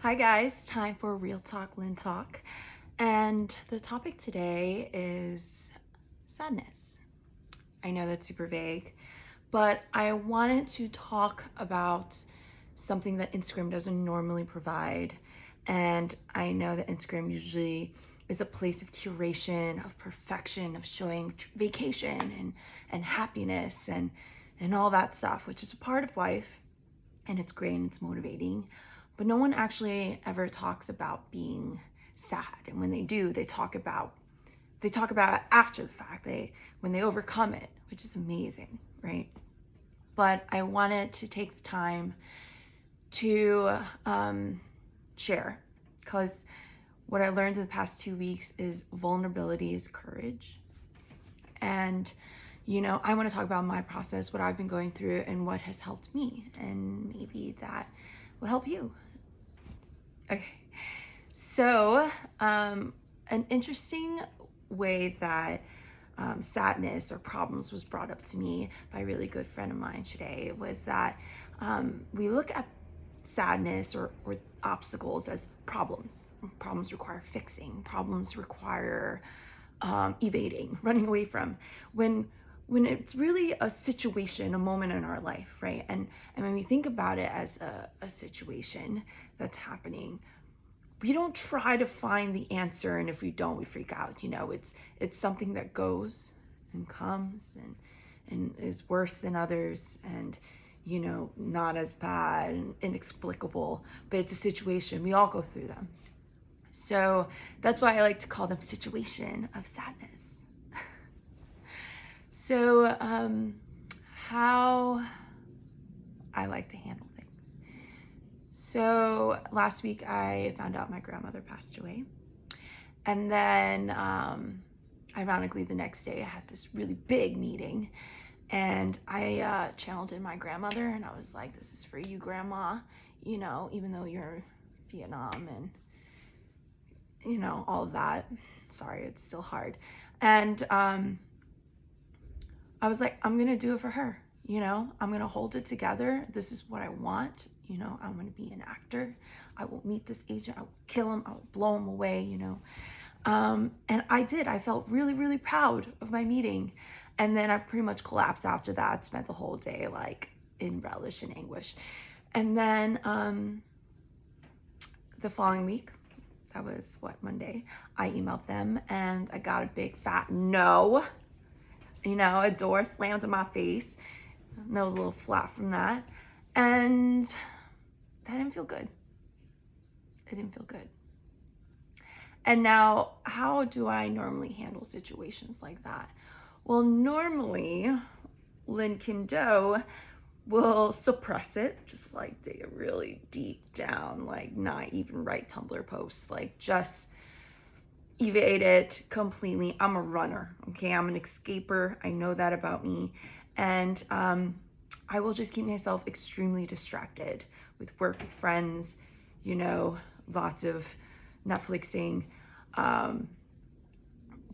Hi guys, time for Real Talk, LYNN Talk. And the topic today is sadness. I know that's super vague, but I wanted to talk about something that Instagram doesn't normally provide. And I know that Instagram usually is a place of curation, of perfection, of showing vacation and happiness and all that stuff, which is a part of life. And it's great and it's motivating, but no one actually ever talks about being sad. And when they do, they talk about it after the fact, when they overcome it, which is amazing, right? But I wanted to take the time to share, because what I learned in the past 2 weeks is vulnerability is courage. And I want to talk about my process, what I've been going through, and what has helped me, and maybe that will help you. Okay, so an interesting way that sadness or problems was brought up to me by a really good friend of mine today was that we look at sadness or obstacles as problems. Problems require fixing. Problems require evading, running away from. When it's really a situation, a moment in our life, right? And when we think about it as a situation that's happening, we don't try to find the answer, and if we don't, we freak out. It's something that goes and comes and is worse than others, and not as bad and inexplicable, but it's a situation. We all go through them. So that's why I like to call them situation of sadness. So how I like to handle things. So last week I found out my grandmother passed away. And then ironically the next day I had this really big meeting, and I channeled in my grandmother, and I was like, this is for you, Grandma, even though you're in Vietnam and all of that. Sorry, it's still hard. And I was like, I'm gonna do it for her. I'm gonna hold it together. This is what I want. I'm gonna be an actor. I will meet this agent. I will kill him. I will blow him away. And I did. I felt really, really proud of my meeting. And then I pretty much collapsed after that. Spent the whole day in relish and anguish. And then the following week, that was Monday, I emailed them and I got a big fat no. A door slammed in my face, and I was a little flat from that. And that didn't feel good. It didn't feel good. And now, how do I normally handle situations like that? Well, normally, Lynn Kim Do will suppress it, just dig it really deep down, not even write Tumblr posts, just evade it completely. I'm a runner, okay? I'm an escaper. I know that about me. And I will just keep myself extremely distracted with work, with friends, lots of Netflixing,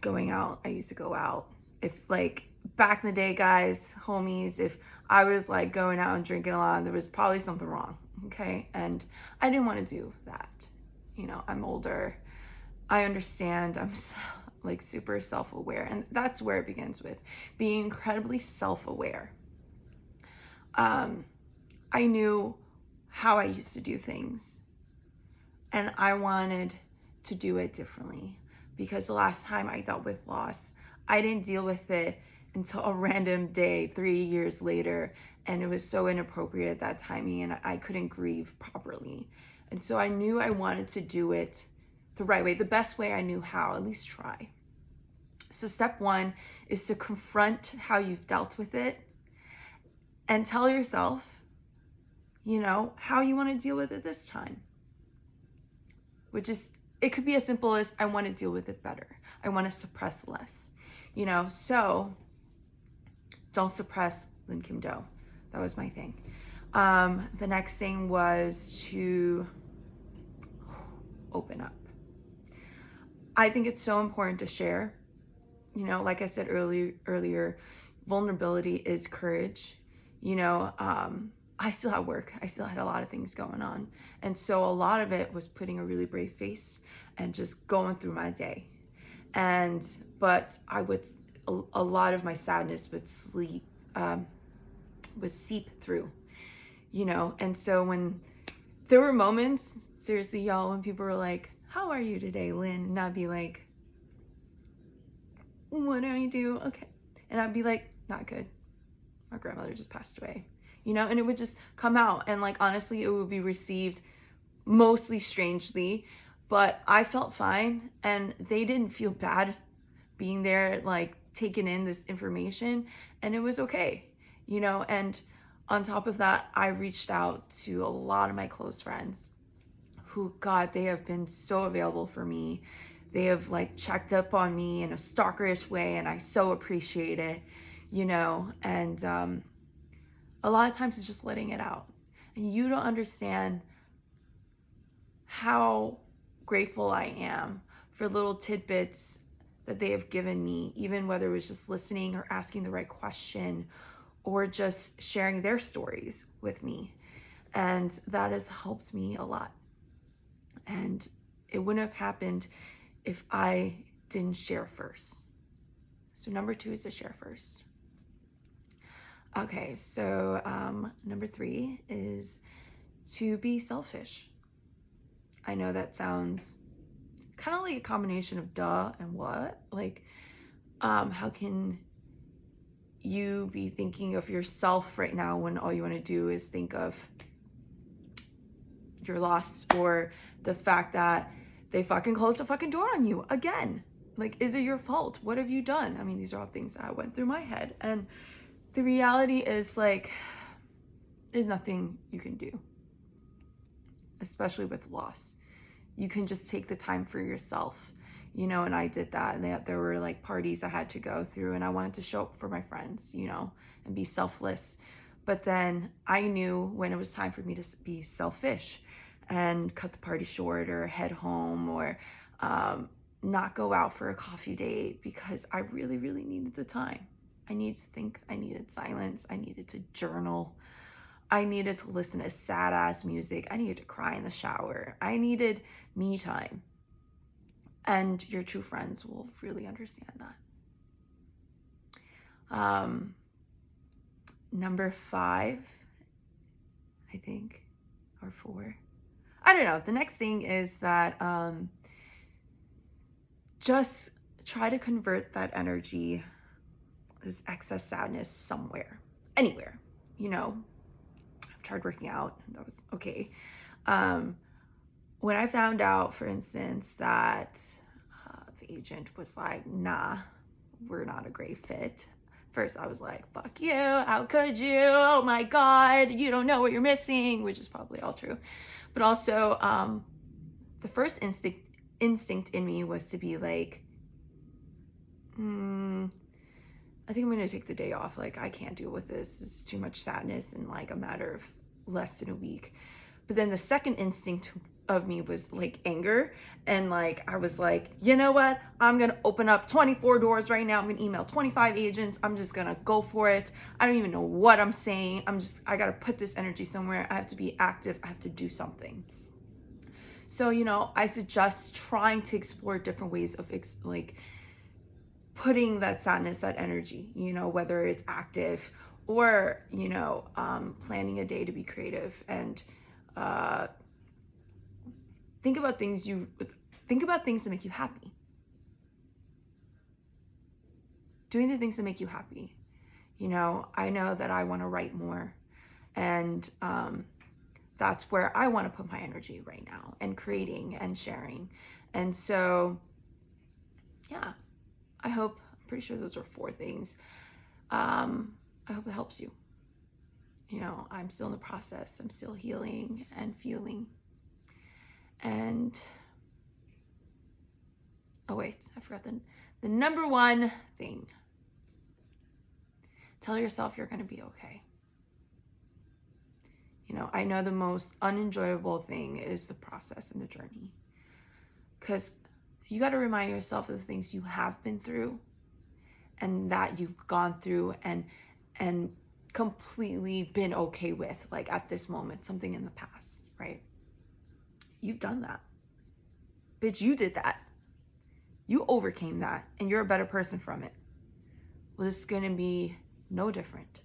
going out. I used to go out. If back in the day, guys, homies, if I was going out and drinking a lot, there was probably something wrong, okay? And I didn't want to do that. I'm older. I understand. I'm super self-aware, and that's where it begins, with being incredibly self-aware. I knew how I used to do things, and I wanted to do it differently, because the last time I dealt with loss, I didn't deal with it until a random day 3 years later, and it was so inappropriate at that timing, and I couldn't grieve properly. And so I knew I wanted to do it the right way, the best way I knew how, at least try. So step one is to confront how you've dealt with it and tell yourself, how you want to deal with it this time. It could be as simple as, I want to deal with it better. I want to suppress less. So don't suppress, Lynn Kim Do. That was my thing. The next thing was to open up. I think it's so important to share. Like I said earlier, vulnerability is courage. I still had work. I still had a lot of things going on. And so a lot of it was putting a really brave face and just going through my day. But a lot of my sadness would seep through, And so when there were moments, seriously, y'all, when people were like, "How are you today, Lynn?" And I'd be like, "What do I do? Okay." And I'd be like, "Not good. My grandmother just passed away." And it would just come out. And like, honestly, it would be received mostly strangely, but I felt fine. And they didn't feel bad being there, like taking in this information. And it was okay, And on top of that, I reached out to a lot of my close friends who, God, they have been so available for me. They have like checked up on me in a stalkerish way, and I so appreciate it, And a lot of times it's just letting it out. And you don't understand how grateful I am for little tidbits that they have given me, even whether it was just listening or asking the right question or just sharing their stories with me. And that has helped me a lot. And it wouldn't have happened if I didn't share first. So number 2 is to share first. Okay, so number 3 is to be selfish. I know that sounds kind of like a combination of duh and what? Like, how can you be thinking of yourself right now when all you want to do is think of your loss or the fact that they fucking closed the fucking door on you again? Like, is it your fault? What have you done? I mean, these are all things that went through my head. And the reality is, like, there's nothing you can do, especially with loss. You can just take the time for yourself, and I did that. And there were like parties I had to go through, and I wanted to show up for my friends, and be selfless. But then I knew when it was time for me to be selfish and cut the party short or head home or not go out for a coffee date because I really, really needed the time. I needed to think. I needed silence. I needed to journal. I needed to listen to sad ass music. I needed to cry in the shower. I needed me time. And your true friends will really understand that. Number 5, I think, or 4. I don't know. The next thing is that just try to convert that energy, this excess sadness, somewhere, anywhere, I've tried working out. That was okay. When I found out, for instance, that the agent was like, "Nah, we're not a great fit." First, I was like, "Fuck you. How could you? Oh my God, you don't know what you're missing," which is probably all true. But also, the first instinct in me was to be like, I think I'm going to take the day off. Like, I can't deal with this. It's too much sadness in like a matter of less than a week. But then the second instinct of me was like anger. And like, I was like, you know what? I'm going to open up 24 doors right now. I'm going to email 25 agents. I'm just going to go for it. I don't even know what I'm saying. I got to put this energy somewhere. I have to be active. I have to do something. So, I suggest trying to explore different ways of putting that sadness, that energy, whether it's active or, planning a day to be creative and, think about things that make you happy. Doing the things that make you happy. I know that I want to write more, and that's where I want to put my energy right now, and creating and sharing. And so, yeah, I'm pretty sure those are 4 things. I hope it helps you. I'm still in the process. I'm still healing and feeling. And, oh wait, I forgot the number 1 thing. Tell yourself you're going to be okay. I know the most unenjoyable thing is the process and the journey. Because you got to remind yourself of the things you have been through and that you've gone through and completely been okay with, like at this moment, something in the past, right? You've done that. Bitch, you did that. You overcame that and you're a better person from it. Well, this is gonna be no different.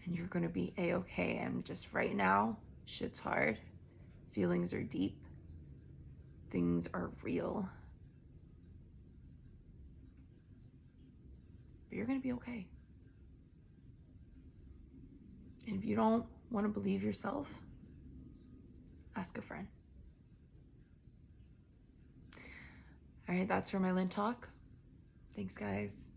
And you're gonna be a-okay. And just right now, shit's hard. Feelings are deep. Things are real. But you're gonna be okay. And if you don't want to believe yourself, ask a friend. All right, that's for my LYNN talk. Thanks, guys.